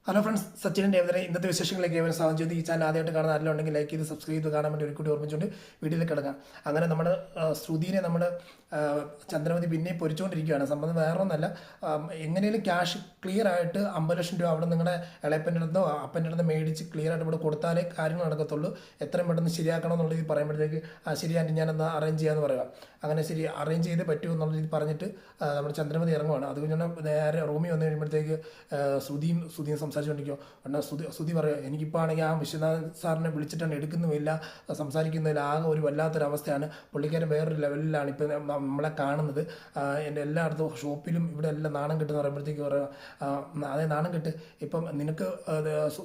Hello friends, സച്ചിൻ്റെ എവരെ ഇന്നത്തെ വിശേഷങ്ങളിലേക്ക് ഏവരും സ്വാഗതം ചെയ്തു. ഈ ചാനൽ ആദ്യമായിട്ട് കാണുന്ന ആരെങ്കിലും ഉണ്ടെങ്കിൽ ലൈക്ക് ചെയ്ത് സബ്സ്ക്രൈബ് ചെയ്ത് കാണാൻ വേണ്ടി ഒരു കൂടി ഓർമ്മിച്ചുകൊണ്ട് വീഡിയോയിലേക്ക് കിടക്കാം. അങ്ങനെ നമ്മുടെ ശ്രുതിനെ നമ്മുടെ ചന്ദ്രമതി പിന്നെ പൊരിച്ചുകൊണ്ടിരിക്കുകയാണ്. സംബന്ധം വേറെ ഒന്നല്ല, എങ്ങനെയും ക്യാഷ് ക്ലിയർ ആയിട്ട് 50 ലക്ഷം രൂപ അവിടെ നിങ്ങളുടെ ഇളയപ്പൻ്റെ അടുത്തോ അപ്പൻ്റെ അടുത്തോ മേടിച്ച് ക്ലിയർ ആയിട്ട് ഇവിടെ കൊടുത്താലേ കാര്യങ്ങൾ നടക്കത്തുള്ളൂ. എത്രയും പെട്ടെന്ന് ശരിയാക്കണം എന്നുള്ള രീതി പറയുമ്പോഴത്തേക്ക് ശരിയായിട്ട് ഞാനെന്താ അറേഞ്ച് ചെയ്യാമെന്ന് പറയാം. അങ്ങനെ ശരി അറേഞ്ച് ചെയ്ത് പറ്റുമോ എന്നുള്ള രീതി പറഞ്ഞിട്ട് നമ്മുടെ ചന്ദ്രമതി ഇറങ്ങുവാണ്. അതുകൊണ്ട് നേരെ റൂമിൽ വന്നു കഴിയുമ്പോഴത്തേക്ക് ശ്രുതിയും സംസാരിച്ചുകൊണ്ടിരിക്കുമോ. എന്നാൽ ശ്രുതി പറയുക, എനിക്കിപ്പോൾ ആണെങ്കിൽ ആ വിശ്വനാഥൻ സാറിനെ വിളിച്ചിട്ടാണ് എടുക്കുന്നുമില്ല, സംസാരിക്കുന്നില്ല. ആകെ ഒരു വല്ലാത്തൊരവസ്ഥയാണ്. പുള്ളിക്കാരൻ വേറൊരു ലെവലിലാണ് ഇപ്പം നമ്മളെ കാണുന്നത്. എൻ്റെ എല്ലായിടത്തും ഷോപ്പിലും ഇവിടെ എല്ലാം നാണം കിട്ടുമെന്ന് പറയുമ്പോഴത്തേക്ക് പറയുക, അതേ നാണം കിട്ട്. ഇപ്പം നിനക്ക്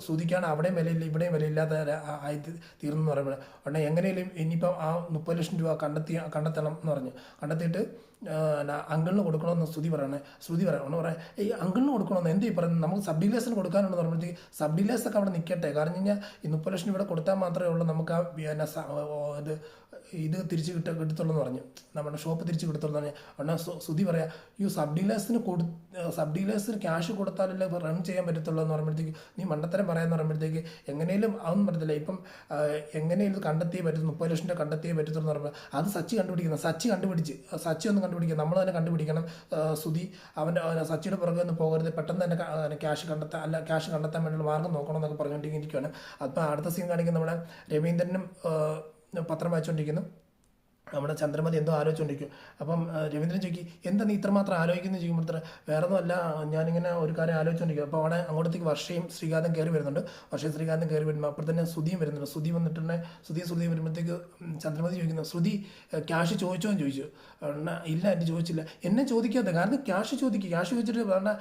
ശ്രുതിക്കാണ് അവിടെയും വിലയില്ല ഇവിടെയും വിലയില്ലാത്ത ആയി തീർന്നു എന്ന് പറയുമ്പോൾ ഉടനെ എങ്ങനെയും ഇനിയിപ്പം ആ 30 ലക്ഷം രൂപ കണ്ടെത്തണം എന്ന് പറഞ്ഞു. കണ്ടെത്തിയിട്ട് അങ്കിളിന് കൊടുക്കണമെന്ന് ശ്രുതി പറയാം. ഒന്ന് പറയാം, ഈ അങ്കിളിന് കൊടുക്കണമെന്ന് എന്ത് ഈ പറയുന്നത്, നമുക്ക് സബ് ഡീലേഴ്സിന് കൊടുക്കാനുണ്ടെന്ന് പറയുമ്പോഴത്തേക്ക് സബ് ഡീലേഴ്സൊക്കെ അവിടെ നിൽക്കട്ടെ. കാരണം കഴിഞ്ഞാൽ ഈ 30 ലക്ഷം ഇവിടെ കൊടുത്താൽ മാത്രമേ ഉള്ളൂ നമുക്ക് ആ ഇത് തിരിച്ച് കിട്ടത്തുള്ളൂ എന്ന് പറഞ്ഞു. നമ്മുടെ ഷോപ്പ് തിരിച്ച് കിട്ടത്തുള്ളൂ എന്ന് പറഞ്ഞു. എന്നാൽ ശ്രുതി പറയാം, ഈ സബ് ഡീലേഴ്സിന് ക്യാഷ് കൊടുത്താലല്ലേ റൺ ചെയ്യാൻ പറ്റത്തുള്ളൂ എന്ന് പറയുമ്പോഴത്തേക്ക് നീ മണ്ടത്തരം പറയാമെന്ന് പറയുമ്പോഴത്തേക്ക് എങ്ങനെയും അതൊന്നും പറ്റത്തില്ല. ഇപ്പം എങ്ങനെയും ഇത് കണ്ടെത്തിയേ പറ്റും, 30 ലക്ഷം രൂപ കണ്ടെത്തിയേ പറ്റത്തുള്ളൂ എന്ന് പറയുമ്പോൾ അത് സച്ചി ഒന്ന് കണ്ടുപിടിക്കുക, നമ്മൾ തന്നെ കണ്ടുപിടിക്കണം. ശ്രുതി സച്ചിയുടെ പുറകെ ഒന്ന് പോകരുത്, പെട്ടെന്ന് തന്നെ ക്യാഷ് കണ്ടെത്താൻ വേണ്ടിയുള്ള മാർഗ്ഗം നോക്കണം എന്നൊക്കെ പറഞ്ഞുകൊണ്ടിരിക്കുകയാണ്. അപ്പം അടുത്ത സീൻ കാണിക്കുന്ന നമ്മുടെ രവീന്ദ്രനും പത്രം വായിച്ചുകൊണ്ടിരിക്കുന്നു. നമ്മുടെ ചന്ദ്രമതി എന്തോ ആലോചിച്ചുകൊണ്ടിരിക്കും. അപ്പം രവീന്ദ്രൻ ചോദിക്കും, എന്താ നീ ഇത്രമാത്രം ആലോചിക്കുന്നത് ചോദിക്കുമ്പോൾ വേറെ ഒന്നുമല്ല, ഞാനിങ്ങനെ ഒരു കാര്യം ആലോചിച്ചുകൊണ്ടിരിക്കും. അപ്പോൾ അവിടെ അങ്ങോട്ടേക്ക് വർഷയും ശ്രീകാന്തും കയറി വരുന്നുണ്ട്. ശ്രീകാന്തും കയറി വരുമ്പോൾ അപ്പോൾ തന്നെ ശ്രുതിയും വരുന്നുണ്ട്. ശ്രുതി വരുമ്പോഴത്തേക്ക് ചന്ദ്രമതി ചോദിക്കുന്നു, ശ്രുതി ക്യാഷ് ചോദിച്ചോന്ന് ചോദിച്ചു. ഇല്ല എൻ്റെ ചോദിച്ചില്ല. എന്നെ ചോദിക്കാത്ത കാരണം ക്യാഷ് ചോദിച്ചിട്ട് പറഞ്ഞാൽ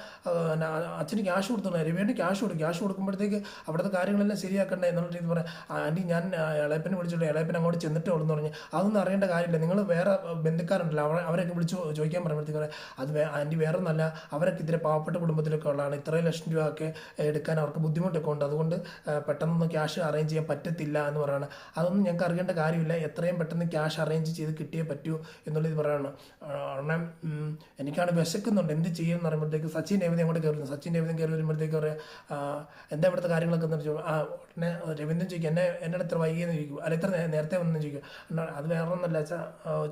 അച്ഛന് ക്യാഷ് കൊടുത്തു, രവിയുടെ ക്യാഷ് കൊടുക്കുമ്പോഴത്തേക്ക് അവിടുത്തെ കാര്യങ്ങളെല്ലാം ശരിയാക്കണ്ടേ എന്നുള്ള രീതി പറയാം. ആൻറ്റി ഞാൻ ഇളയപ്പനെ വിളിച്ചിട്ട് ഇളയപ്പൻ അങ്ങോട്ട് ചെന്നിട്ടേ ഉള്ളൂ എന്ന് പറഞ്ഞ് അതൊന്നും അറിയേണ്ട കാര്യമില്ല, നിങ്ങൾ വേറെ ബന്ധുക്കാരുണ്ടല്ലോ അവരൊക്കെ വിളിച്ച് ചോദിക്കാൻ പറയുമ്പോഴത്തേക്ക് അത് ആൻറ്റി വേറെ ഒന്നല്ല, അവരൊക്കെ ഇത്തിരി പാവപ്പെട്ട കുടുംബത്തിലൊക്കെ ഉള്ളതാണ്, ഇത്രയും ലക്ഷം രൂപ ഒക്കെ എടുക്കാൻ അവർക്ക് ബുദ്ധിമുട്ടൊക്കെ ഉണ്ട്, അതുകൊണ്ട് പെട്ടെന്നൊന്നും ക്യാഷ് അറേഞ്ച് ചെയ്യാൻ പറ്റത്തില്ല എന്ന് പറയുകയാണ്. അതൊന്നും ഞങ്ങൾക്ക് അറിയേണ്ട കാര്യമില്ല, എത്രയും പെട്ടെന്ന് ക്യാഷ് അറേഞ്ച് ചെയ്ത് കിട്ടിയേ പറ്റൂ എന്നുള്ളത് പറയുകയാണ്. കാരണം എനിക്കാണ് വിശക്കുന്നുണ്ട്, എന്ത് ചെയ്യുമെന്ന് പറയുമ്പോഴത്തേക്ക് സച്ചിൻ രവീന്ദ്രൻ അങ്ങോട്ട് കയറി വരുമ്പോഴത്തേക്ക് പറയാം, എന്താ ഇവിടുത്തെ കാര്യങ്ങളൊക്കെ എന്ന് ചോദിക്കും. ഉടനെ രവീന്ദ്രൻ ചോദിക്കും, എന്നെ ഇത്ര വൈകിയെന്ന് ചോദിക്കും, അല്ല ഇത്ര നേരത്തെ വന്നെന്ന് ചോദിക്കും. അത് വേറെ ഒന്നല്ല,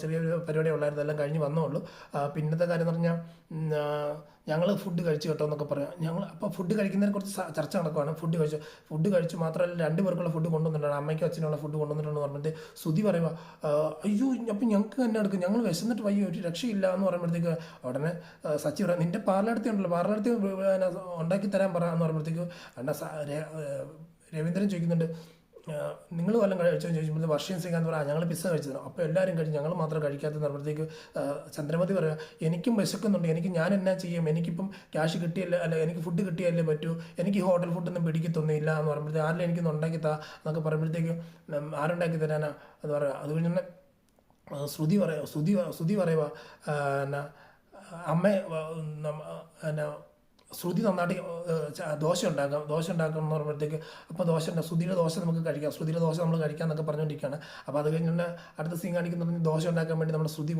ചെറിയൊരു പരിപാടി ഉള്ളായിരുന്നു, എല്ലാം കഴിഞ്ഞ് വന്നോളൂ. പിന്നത്തെ കാര്യം എന്ന് പറഞ്ഞാൽ ഞങ്ങൾ ഫുഡ് കഴിച്ചു കേട്ടോ എന്നൊക്കെ പറയാം. അപ്പോൾ ഫുഡ് കഴിക്കുന്നതിനെ കുറിച്ച് ചർച്ച നടക്കുവാണ്. ഫുഡ് കഴിച്ചു മാത്രമല്ല 2 പേർക്കുള്ള ഫുഡ് കൊണ്ടുവന്നിട്ടുണ്ട്, അമ്മയ്ക്കും അച്ഛനുള്ള ഫുഡ് കൊണ്ടുവന്നിട്ടുണ്ടെന്ന് പറഞ്ഞിട്ട് ശ്രുതി പറയുക, അയ്യോ അപ്പം ഞങ്ങൾക്ക് തന്നെ എടുക്കും, ഞങ്ങൾ വിശന്നിട്ട് വയ്യ, ഒരു രക്ഷയില്ല എന്ന് പറയുമ്പോഴത്തേക്ക് ഉടനെ സച്ചി പറയാം, നിൻ്റെ പാർലടുത്തി ഉണ്ടാക്കി തരാൻ പറ എന്ന് പറയുമ്പോഴത്തേക്ക് രവീന്ദ്രൻ ചോദിക്കുന്നുണ്ട്, നിങ്ങൾ വല്ലതും കഴിച്ചോന്ന് ചോദിക്കുമ്പോൾ വർഷം ശ്രീകാന്ത് പറയാം, ഞങ്ങൾ പിസ്സ കഴിച്ചത്. അപ്പോൾ എല്ലാവരും കഴിച്ചു, ഞങ്ങൾ മാത്രം കഴിക്കാത്തതെന്ന് പറയുമ്പോഴത്തേക്ക് ചന്ദ്രമതി പറയുക, എനിക്കും വിശക്കുന്നുണ്ട്, ഞാൻ എന്നാ ചെയ്യും, എനിക്കിപ്പം ക്യാഷ് കിട്ടിയല്ലേ, അല്ല എനിക്ക് ഫുഡ് കിട്ടിയല്ലേ പറ്റൂ, എനിക്ക് ഹോട്ടൽ ഫുഡൊന്നും പിടിക്കത്തൊന്നുമില്ല എന്ന് പറയുമ്പോഴത്തേക്ക് ആരെങ്കിലും എനിക്കൊന്ന് ഉണ്ടാക്കി താ എന്നൊക്കെ പറയുമ്പോഴത്തേക്ക് ആരുണ്ടാക്കി തരാനാ എന്ന് പറയാം. അത് കഴിഞ്ഞ് ശ്രുതി പറയുക, അമ്മ ശ്രുതി നന്നായിട്ട് ദോശ ഉണ്ടാക്കാം എന്ന് പറയുമ്പോഴത്തേക്ക് അപ്പോൾ ശ്രുതിയുടെ ദോശ നമുക്ക് കഴിക്കാം, ശ്രുതിയുടെ ദോശ നമ്മൾ കഴിക്കാം എന്നൊക്കെ പറഞ്ഞുകൊണ്ടിരിക്കുകയാണ്. അപ്പോൾ അത് കഴിഞ്ഞിട്ട് അടുത്ത സീൻ കാണിക്കുന്നത് ദോശ ഉണ്ടാക്കാൻ വേണ്ടി നമ്മുടെ ശ്രുതി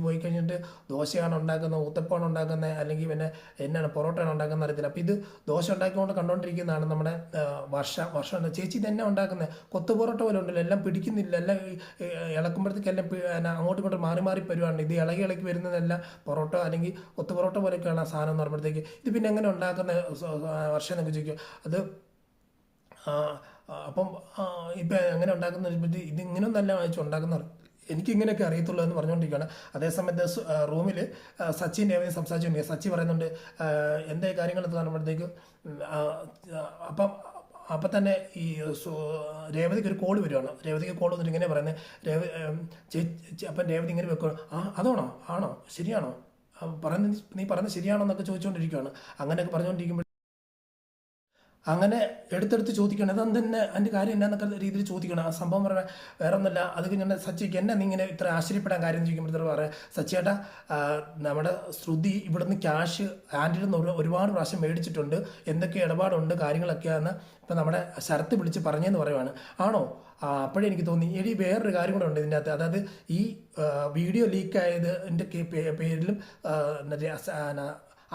പോയി കഴിഞ്ഞിട്ട് ദോശയാണ് ഉണ്ടാക്കുന്നത്, ഊത്തപ്പമാണ് ഉണ്ടാക്കുന്നത്, അല്ലെങ്കിൽ പിന്നെ എന്നാണ് പൊറോട്ടയാണ് ഉണ്ടാക്കുന്നത് അറിയത്തില്ല. അപ്പോൾ ഇത് ദോശ ഉണ്ടാക്കിക്കൊണ്ട് കണ്ടുകൊണ്ടിരിക്കുന്നതാണ് നമ്മുടെ വർഷ ചേച്ചി തന്നെ ഉണ്ടാക്കുന്നത്, കൊത്തു പൊറോട്ട പോലെ ഉണ്ടല്ലോ, എല്ലാം പിടിക്കുന്നില്ല, എല്ലാം ഇളക്കുമ്പോഴത്തേക്ക് എല്ലാം അങ്ങോട്ടും ഇങ്ങോട്ടും മാറി വരുവാണ്. ഇത് ഇളക്കി വരുന്നതെല്ലാം പൊറോട്ട അല്ലെങ്കിൽ കൊത്തു പൊറോട്ട പോലെയൊക്കെയാണ് ആ സാധനം എന്ന് പറയുമ്പോഴത്തേക്ക് ഇത് പിന്നെ എങ്ങനെ ഉണ്ടാക്കുന്ന വർഷം എന്നൊക്കെ ചോദിക്കും. അത് അപ്പം ഇപ്പം എങ്ങനെ ഉണ്ടാക്കുന്ന ഇത് ഇങ്ങനെയൊന്നല്ല വായിച്ചു ഉണ്ടാക്കുന്നത്, എനിക്കിങ്ങനെയൊക്കെ അറിയത്തുള്ളൂ എന്ന് പറഞ്ഞുകൊണ്ടിരിക്കുകയാണ്. അതേസമയത്ത് റൂമിൽ സച്ചിൻ രേവതി സംസാരിച്ചുകൊണ്ടിരിക്കുക. സച്ചി പറയുന്നുണ്ട്, എന്താ കാര്യങ്ങൾ കാണുമ്പോഴത്തേക്ക് അപ്പം തന്നെ ഈ രേവതിക്ക് ഒരു കോൾ വരുവാണ്. രേവതിക്ക് കോൾ വന്നിട്ട് ഇങ്ങനെ പറയുന്നത്, അപ്പം രേവതി ഇങ്ങനെ വെക്കുകയാണ്, ആണോ ശരിയാണോ നീ പറയുന്നത് ശരിയാണോ എന്നൊക്കെ ചോദിച്ചുകൊണ്ടിരിക്കുകയാണ്. അങ്ങനെയൊക്കെ പറഞ്ഞുകൊണ്ടിരിക്കുമ്പോൾ അങ്ങനെ എടുത്തെടുത്ത് ചോദിക്കണം, അതെന്നെ അതിൻ്റെ കാര്യം എന്നാന്നൊക്കെ രീതിയിൽ ചോദിക്കണം. ആ സംഭവം പറഞ്ഞാൽ വേറെ ഒന്നുമില്ല. അത് കഴിഞ്ഞാൽ സച്ചിക്ക് എന്നെ നീ ഇങ്ങനെ ഇത്ര ആശ്ചര്യപ്പെടാൻ കാര്യം ചോദിക്കുമ്പോഴത്തേക്ക് പറയാം, സച്ചിയേട്ടാ നമ്മുടെ ശ്രുതി ഇവിടുന്ന് ക്യാഷ് ആൻറ്റിയിൽ നിന്ന് ഒരുപാട് പ്രാവശ്യം മേടിച്ചിട്ടുണ്ട്, എന്തൊക്കെ ഇടപാടുണ്ട് കാര്യങ്ങളൊക്കെയാണെന്ന് ഇപ്പം നമ്മുടെ ശരത്ത് വിളിച്ച് പറഞ്ഞെന്ന് പറയുവാണ്. ആണോ? അപ്പോഴേ എനിക്ക് തോന്നി, എടി വേറൊരു കാര്യം കൂടെ ഉണ്ട് ഇതിൻ്റെ അകത്ത്. അതായത് ഈ വീഡിയോ ലീക്കായതിൻ്റെ പേരിലും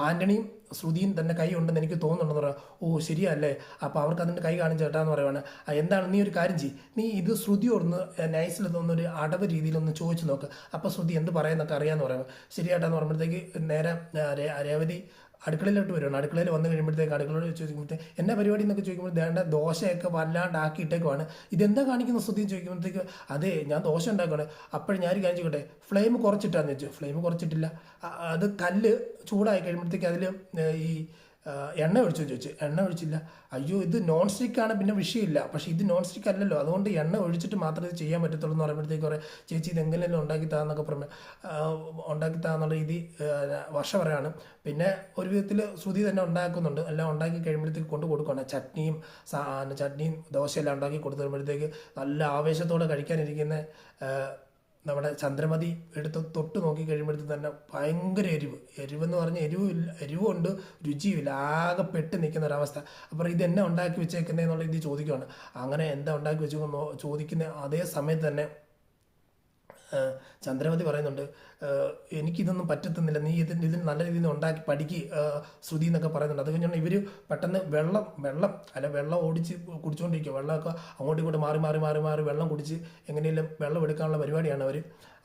ആൻ്റണിയും ശ്രുതിയും തന്നെ കൈ ഉണ്ടെന്ന് എനിക്ക് തോന്നുന്നുണ്ടെന്ന് പറയാം. ഓ ശരിയല്ലേ, അപ്പോൾ അവർക്ക് അതിൻ്റെ കൈ കാണിച്ച് ചേട്ടാന്ന് പറയുവാണ്. എന്താണ് നീ ഒരു കാര്യം ചെയ്യും, നീ ഇത് ശ്രുതിയോടൊന്ന് നൈസിൽ തോന്നുന്നൊരു അടവ് രീതിയിലൊന്ന് ചോദിച്ചു നോക്ക്, അപ്പോൾ ശ്രുതി എന്ത് പറയുന്നൊക്കെ അറിയാമെന്ന് പറയുമ്പോൾ ശരിയായിട്ടാന്ന് പറയുമ്പോഴത്തേക്ക് നേരെ രേവതി അടുക്കളയിലോട്ട് വരുവാണ്. അടുക്കളയിൽ വന്നു കഴിയുമ്പോഴത്തേക്ക് അടുക്കളയോട് ചോദിക്കുമ്പോഴത്തേക്ക് എന്നാ പരിപാടി എന്നൊക്കെ ചോദിക്കുമ്പോൾ വേണ്ട ദോശയൊക്കെ വല്ലാണ്ടാക്കിയിട്ടേക്കുവാണ്, ഇതെന്താ കാണിക്കുന്ന ശ്രുതി ചോദിക്കുമ്പോഴത്തേക്ക് അതെ ഞാൻ ദോശ ഉണ്ടാക്കുകയാണ്. അപ്പോഴും ഞാൻ കാര്യം ചെയ്യട്ടെ, ഫ്ലെയിം കുറച്ചിട്ടാന്ന് വെച്ചു. ഫ്ലെയിം കുറച്ചിട്ടില്ല, അത് കല്ല് ചൂടായി കഴിയുമ്പോഴത്തേക്ക് അതിൽ ഈ എണ്ണ ഒഴിച്ചു ചോദിച്ചു. എണ്ണ ഒഴിച്ചില്ല. അയ്യോ ഇത് നോൺ സ്റ്റിക്കാണ് പിന്നെ വിഷയമില്ല, പക്ഷേ ഇത് നോൺ സ്റ്റിക്ക് അല്ലല്ലോ, അതുകൊണ്ട് എണ്ണ ഒഴിച്ചിട്ട് മാത്രമേ ഇത് ചെയ്യാൻ പറ്റത്തുള്ളൂ എന്ന് പറയുമ്പോഴത്തേക്ക് കുറേ ചേച്ചി ഇത് എങ്ങനെയല്ലോ ഉണ്ടാക്കി താന്നൊക്കെ പറഞ്ഞ് ഉണ്ടാക്കി താന്നുള്ള രീതി വർഷ പറയാണ്. പിന്നെ ഒരു വിധത്തിൽ ശ്രുതി തന്നെ ഉണ്ടാക്കുന്നുണ്ട്. എല്ലാം ഉണ്ടാക്കി കഴിയുമ്പോഴത്തേക്ക് കൊണ്ട് കൊടുക്കുകയാണ്. ചട്നിയും ദോശയെല്ലാം ഉണ്ടാക്കി കൊടുത്തു കഴിയുമ്പോഴത്തേക്ക് നല്ല ആവേശത്തോടെ കഴിക്കാനിരിക്കുന്ന നമ്മുടെ ചന്ദ്രമതി എടുത്ത് തൊട്ട് നോക്കി കഴിയുമ്പോഴത്തേക്ക് തന്നെ ഭയങ്കര എരിവെന്ന് പറഞ്ഞാൽ എരിവുണ്ട്, രുചിയുമില്ല, ആകെ പെട്ട് നിൽക്കുന്ന ഒരവസ്ഥ. അപ്പോൾ ഇത് എന്നെ ഉണ്ടാക്കി വെച്ചേക്കുന്നതെന്നുള്ള ഇത് ചോദിക്കുകയാണ്. അങ്ങനെ എന്താ ഉണ്ടാക്കി വെച്ചേക്കുന്നു ചോദിക്കുന്ന അതേ സമയത്ത് തന്നെ ചന്ദ്രമതി പറയുന്നുണ്ട്, എനിക്കിതൊന്നും പറ്റത്തുന്നില്ല, നീ ഇതിന് നല്ല രീതിയിൽ ഉണ്ടാക്കി പഠിക്ക് ശ്രുതി എന്നൊക്കെ പറയുന്നുണ്ട്. അത് കഴിഞ്ഞാൽ ഇവർ പെട്ടെന്ന് വെള്ളം ഓടിച്ച് കുടിച്ചുകൊണ്ടിരിക്കുക. വെള്ളമൊക്കെ അങ്ങോട്ടും ഇങ്ങോട്ട് മാറി വെള്ളം കുടിച്ച് എങ്ങനെയെങ്കിലും വെള്ളം എടുക്കാനുള്ള പരിപാടിയാണ് അവർ.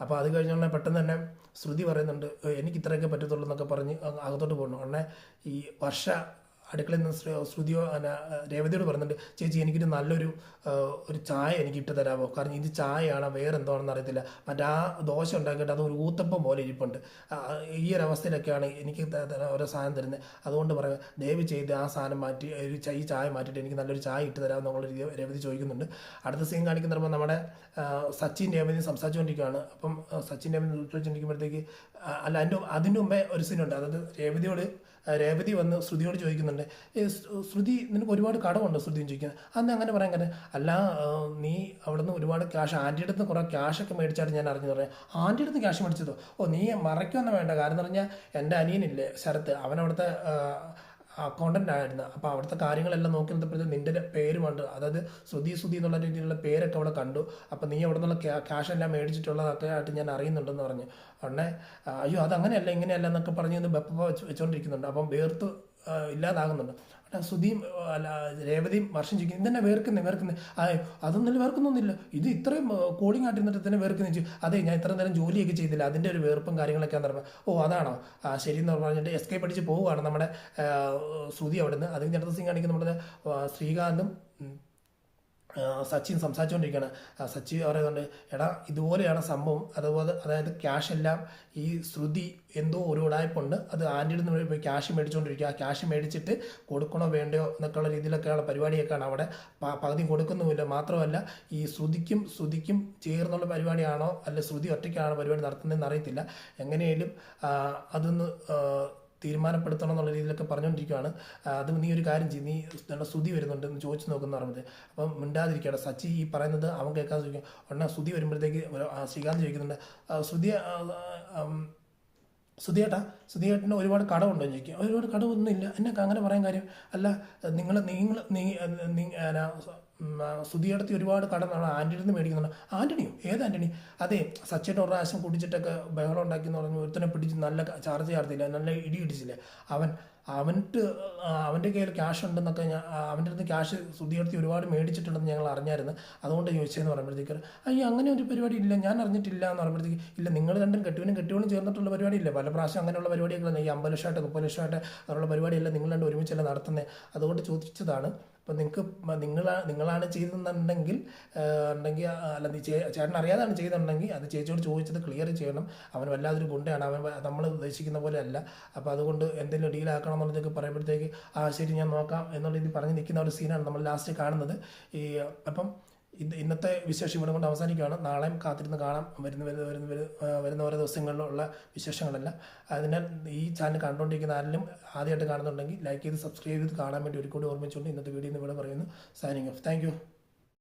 അപ്പോൾ അത് കഴിഞ്ഞാൽ പെട്ടെന്ന് തന്നെ ശ്രുതി പറയുന്നുണ്ട്, എനിക്ക് ഇത്രയൊക്കെ പറ്റത്തുള്ളൂ എന്നൊക്കെ പറഞ്ഞ് അകത്തോട്ട് പോകണം. ഉടനെ ഈ വർഷ അടുക്കളയിൽ നിന്ന് ശ്രുതിയോ രേവതിയോട് പറയുന്നുണ്ട്, ചേച്ചി എനിക്കൊരു നല്ലൊരു ചായ എനിക്ക് ഇട്ട് തരാമോ, കാരണം ഇത് ചായയാണോ വേറെ എന്താണെന്ന് അറിയത്തില്ല, മറ്റേ ആ ദോശ ഉണ്ടാക്കിയിട്ട് അത് ഒരു ഊത്തപ്പം പോലെ ഇരിപ്പുണ്ട്, ഈ ഒരു അവസ്ഥയിലൊക്കെയാണ് എനിക്ക് ഓരോ സാധനം തരുന്നത്, അതുകൊണ്ട് പറയാം ദയവ് ചെയ്ത് ആ സാധനം മാറ്റി ഈ ചായ മാറ്റിയിട്ട് എനിക്ക് നല്ലൊരു ചായ ഇട്ട് തരാമെന്നുള്ള രീതി രേവതി ചോദിക്കുന്നുണ്ട്. അടുത്ത സീൻ കാണിക്കുന്ന നമ്മുടെ സച്ചിൻ രേവതി സംസാരിച്ചുകൊണ്ടിരിക്കുകയാണ്. അപ്പം സച്ചിൻ രേവതി ചോദിച്ചുകൊണ്ടിരിക്കുമ്പോഴത്തേക്ക് അതിൻ്റെ മുമ്പേ ഒരു സീനുണ്ട്. അതായത് രേവതി വന്ന് ശ്രുതിയോട് ചോദിക്കുന്നുണ്ട്, ശ്രുതി നിനക്ക് ഒരുപാട് കടമുണ്ട് ശ്രുതി ചോദിക്കുന്നത്. അന്ന് അങ്ങനെ പറയാൻ കാര്യം അല്ല, നീ അവിടെ നിന്ന് ഒരുപാട് ക്യാഷ് ആൻറ്റിയുടെ അടുത്ത് കുറേ ക്യാഷൊക്കെ മേടിച്ചായിട്ട് ഞാൻ അറിഞ്ഞു പറയാം. ആൻറ്റിയുടെ അടുത്ത് ക്യാഷ് മേടിച്ചതോ? ഓ നീ മറയ്ക്കൊന്നും വേണ്ട, കാരണം എന്ന് പറഞ്ഞാൽ എൻ്റെ അനിയനില്ലേ ശരത്ത്, അവനവിടുത്തെ അക്കൗണ്ടൻ്റ് ആയിരുന്നു. അപ്പോൾ അവിടുത്തെ കാര്യങ്ങളെല്ലാം നോക്കി നിന്നപ്പോഴത്തേക്ക് നിൻ്റെ പേരുമുണ്ട്, അതായത് ശ്രുതി എന്നുള്ള രീതിയിലുള്ള പേരൊക്കെ അവിടെ കണ്ടു. അപ്പോൾ നീ അവിടെ നിന്നുള്ള ക്യാഷ് എല്ലാം മേടിച്ചിട്ടുള്ളതൊക്കെ ആയിട്ട് ഞാൻ അറിയുന്നുണ്ടെന്ന് പറഞ്ഞു. ഉടനെ അയ്യോ അതങ്ങനെയല്ല ഇങ്ങനെയല്ല എന്നൊക്കെ പറഞ്ഞ് ബെപ്പ വെച്ചുകൊണ്ടിരിക്കുന്നുണ്ട്. അപ്പം വേർത്ത് ഇല്ലാതാകുന്നുണ്ട്. ശ്രുതിയും രേവതിയും വർഷം ചോദിക്കും, ഇതന്നെ വേർക്കുന്നേ അതൊന്നും വേർക്കുന്നൊന്നുമില്ല, ഇത് ഇത്രയും കോളിംഗ് ആട്ടിരുന്നിട്ട് തന്നെ വേർക്കുന്ന ചോദിച്ചു. അതെ ഞാൻ ഇത്ര നേരം ജോലിയൊക്കെ ചെയ്തില്ല, അതിൻ്റെ ഒരു വേർപ്പും കാര്യങ്ങളൊക്കെ പറഞ്ഞത്. ഓ അതാണോ, ശരി എന്ന് പറഞ്ഞിട്ട് എസ്കേപ്പ് അടിച്ച് പോവുകയാണ് നമ്മുടെ ശ്രുതി അവിടെ നിന്ന്. അത് അടുത്ത സീൻ കാണിക്കുന്ന നമ്മുടെ ശ്രീകാന്തും സച്ചിൻ സംസാരിച്ചുകൊണ്ടിരിക്കുകയാണ്. സച്ചി പറയുന്നുണ്ട്, എടാ ഇതുപോലെയാണ് സംഭവം, അതായത് ക്യാഷ് എല്ലാം ഈ ശ്രുതി എന്തോ ഒരു ഉടായ്പുണ്ട്, അത് ആൻറ്റിയിൽ നിന്ന് പോയി ക്യാഷ് മേടിച്ചുകൊണ്ടിരിക്കുക, ആ ക്യാഷ് മേടിച്ചിട്ട് കൊടുക്കണോ വേണ്ടയോ എന്നൊക്കെയുള്ള രീതിയിലൊക്കെയുള്ള പരിപാടിയൊക്കെയാണ് അവിടെ. പകുതി കൊടുക്കുന്നുമില്ല. മാത്രമല്ല ഈ ശ്രുതിക്കും ചേർന്നുള്ള പരിപാടിയാണോ അല്ല ശ്രുതി ഒറ്റയ്ക്കാണോ പരിപാടി നടത്തുന്നതെന്ന് അറിയത്തില്ല. എങ്ങനെയായാലും അതൊന്ന് തീരുമാനപ്പെടുത്തണം എന്നുള്ള രീതിയിലൊക്കെ പറഞ്ഞുകൊണ്ടിരിക്കുകയാണ്. അത് നീ ഒരു കാര്യം ചെയ്യും, നീ നല്ല ശ്രുതി വരുന്നുണ്ട് എന്ന് ചോദിച്ചു നോക്കുന്ന പറയുന്നത്. അപ്പം മിണ്ടാതിരിക്കുകയാണ്. സച്ചി ഈ പറയുന്നത് അവൻ കേൾക്കാൻ ചോദിക്കും. ഉടനെ ശ്രുതി വരുമ്പോഴത്തേക്ക് ശ്രീകാന്ത് ചോദിക്കുന്നുണ്ട്, ശ്രുതിയേട്ടന് ഒരുപാട് കടമുണ്ടോ എന്ന് ചോദിക്കും. ഒരുപാട് കടമൊന്നും ഇല്ല. എന്നെ അങ്ങനെ പറയാൻ കാര്യം അല്ല, ശ്രുതിയെടുത്ത് ഒരുപാട് കടന്നാണ് ആൻറ്റിയിൽ നിന്ന് മേടിക്കുന്നുണ്ട്. ആൻ്റണിയോ? ഏത് ആൻ്റണി? അതെ സച്ചിയുടെ ഒരു പ്രാവശ്യം കുടിച്ചിട്ടൊക്കെ ബഹളം ഉണ്ടാക്കിയെന്ന് പറഞ്ഞു ഒരുത്തനെ പിടിച്ച് നല്ല ചാർജ് ചാർത്തില്ല, നല്ല ഇടി ഇടിച്ചില്ലേ അവൻ്റെ കയ്യിൽ ക്യാഷ് ഉണ്ടെന്നൊക്കെ അവൻ്റെ അടുത്ത് ക്യാഷ് ശ്രുതിയെടുത്ത് ഒരുപാട് മേടിച്ചിട്ടുണ്ടെന്ന് ഞങ്ങൾ അറിഞ്ഞായിരുന്നു, അതുകൊണ്ട് ചോദിച്ചതെന്ന് പറയുമ്പോഴത്തേക്ക് അയ്യോ അങ്ങനെ ഒരു പരിപാടി ഇല്ല, ഞാൻ അറിഞ്ഞിട്ടില്ല എന്ന് പറയുമ്പോഴത്തേക്ക് ഇല്ല നിങ്ങൾ രണ്ടും കെട്ടിയവനും ചേർന്നിട്ടുള്ള പരിപാടിയില്ല, പല പ്രാവശ്യം അങ്ങനെയുള്ള പരിപാടികളാണ് ഈ 50 ലക്ഷമായിട്ട് 30 ലക്ഷമായിട്ട് അതുള്ള പരിപാടിയെല്ലാം നിങ്ങൾ രണ്ടും ഒരുമിച്ചല്ല നടത്തുന്നത്, അതുകൊണ്ട് ചോദിച്ചതാണ്. അപ്പോൾ നിങ്ങളാണ് ചെയ്തെന്നുണ്ടെങ്കിൽ അല്ല ചേട്ടൻ അറിയാതാണ് ചെയ്തിട്ടുണ്ടെങ്കിൽ അത് ചേച്ചിയോട് ചോദിച്ചത് ക്ലിയർ ചെയ്യണം. അവൻ വല്ലാതൊരു ഗുണ്ടയാണ്, അവൻ നമ്മൾ ഉദ്ദേശിക്കുന്ന പോലെ അല്ല, അപ്പോൾ അതുകൊണ്ട് എന്തെങ്കിലും ഡീലാക്കണം എന്നുള്ളതൊക്കെ പറയുമ്പോഴത്തേക്ക് ശരി ഞാൻ നോക്കാം എന്നുള്ള രീതിയിൽ പറഞ്ഞ് നിൽക്കുന്ന ഒരു സീനാണ് നമ്മൾ ലാസ്റ്റ് കാണുന്നത്. അപ്പം ഇന്നത്തെ വിശേഷം ഇവിടെ കൊണ്ട് അവസാനിക്കുകയാണ്. നാളെയും കാത്തിരുന്ന് കാണാം വരുന്ന ഓരോ ദിവസങ്ങളിലുള്ള വിശേഷങ്ങളെല്ലാം. അതിനാൽ ഈ ചാനൽ കണ്ടുകൊണ്ടിരിക്കുന്ന ആരെങ്കിലും ആദ്യമായിട്ട് കാണുന്നുണ്ടെങ്കിൽ ലൈക്ക് ചെയ്ത് സബ്സ്ക്രൈബ് ചെയ്ത് കാണാൻ വേണ്ടി ഒരു കൂടി ഓർമ്മിച്ചുകൊണ്ട് ഇന്നത്തെ വീഡിയോ ഇവിടെ പറയുന്നു. Signing off. Thank you.